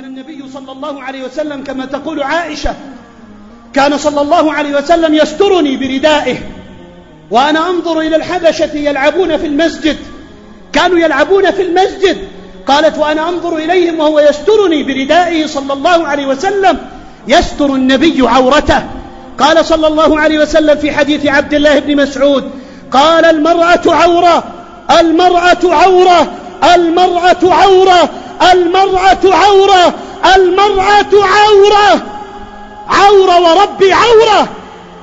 كان النبي صلى الله عليه وسلم كما تقول عائشة، كان صلى الله عليه وسلم يسترني بردائه وأنا أنظر إلى الحبشة يلعبون في المسجد، كانوا يلعبون في المسجد، قالت وأنا أنظر إليهم وهو يسترني بردائه صلى الله عليه وسلم، يستر النبي عورته. قال صلى الله عليه وسلم في حديث عبد الله بن مسعود قال المرأة عورة، المرأة عورة، المرأة عورة، المرأة عورة، المرأة عورة، عورة وربي عورة،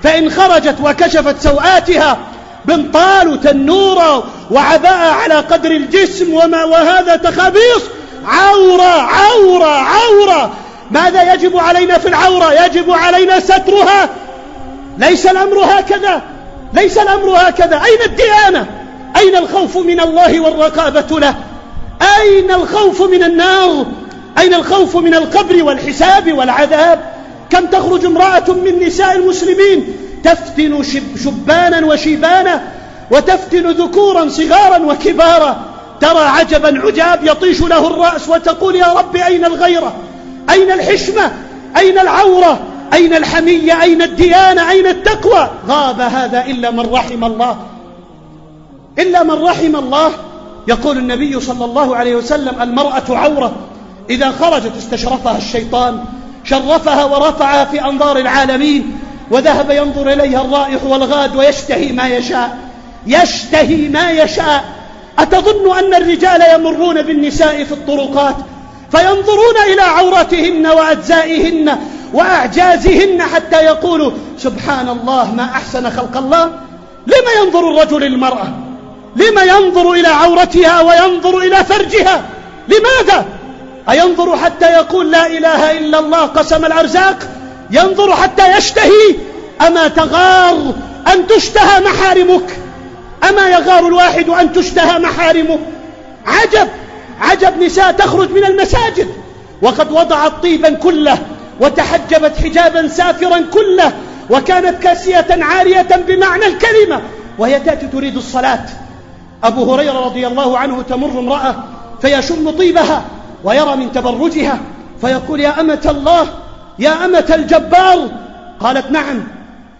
فإن خرجت وكشفت سوآتها بنطال وتنورة وعباءة على قدر الجسم وهذا تخابيص، عورة عورة عورة. ماذا يجب علينا في العورة؟ يجب علينا سترها. ليس الأمر هكذا، ليس الأمر هكذا. أين الديانة؟ أين الخوف من الله والرقابة له؟ أين الخوف من النار؟ أين الخوف من القبر والحساب والعذاب؟ كم تخرج امرأة من نساء المسلمين تفتن شبانا وشيبانا، وتفتن ذكورا صغارا وكبارا، ترى عجبا عجاب يطيش له الرأس وتقول يا رب أين الغيرة؟ أين الحشمة؟ أين العورة؟ أين الحمية؟ أين الديانة؟ أين التقوى؟ غاب هذا إلا من رحم الله، إلا من رحم الله. يقول النبي صلى الله عليه وسلم المرأة عورة، إذا خرجت استشرفها الشيطان، شرفها ورفعها في أنظار العالمين، وذهب ينظر إليها الرائح والغاد ويشتهي ما يشاء، يشتهي ما يشاء. أتظن أن الرجال يمرون بالنساء في الطرقات فينظرون إلى عوراتهن وأجزائهن وأعجازهن حتى يقولوا سبحان الله ما أحسن خلق الله؟ لما ينظر الرجل المرأة؟ لما ينظر إلى عورتها وينظر إلى فرجها؟ لماذا؟ أينظر حتى يقول لا إله إلا الله قسم الأرزاق؟ ينظر حتى يشتهي؟ أما تغار أن تشتهى محارمك؟ أما يغار الواحد أن تشتهى محارمه؟ عجب عجب، نساء تخرج من المساجد وقد وضعت طيبا كله وتحجبت حجابا سافرا كله وكانت كاسية عارية بمعنى الكلمة، وهي تأتي تريد الصلاة. أبو هريرة رضي الله عنه تمر امرأة فيشم طيبها ويرى من تبرجها فيقول يا أمة الله، يا أمة الجبار. قالت نعم.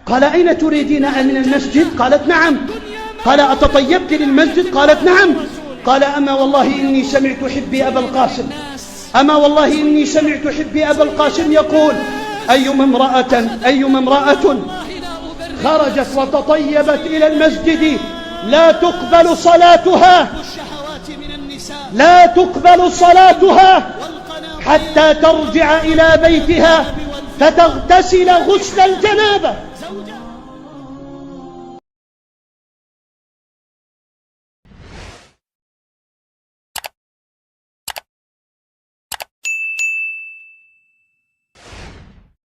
قال أين تريدين من المسجد؟ قالت نعم. قال أتطيبت للمسجد؟ قالت نعم. قال أما والله إني سمعت حبي أبا القاسم، أما والله إني سمعت حبي أبا القاسم يقول أيما امرأة خرجت وتطيبت إلى المسجد لا تقبل صلاتها، لا تقبل صلاتها حتى ترجع إلى بيتها فتغتسل غسل الجنابة.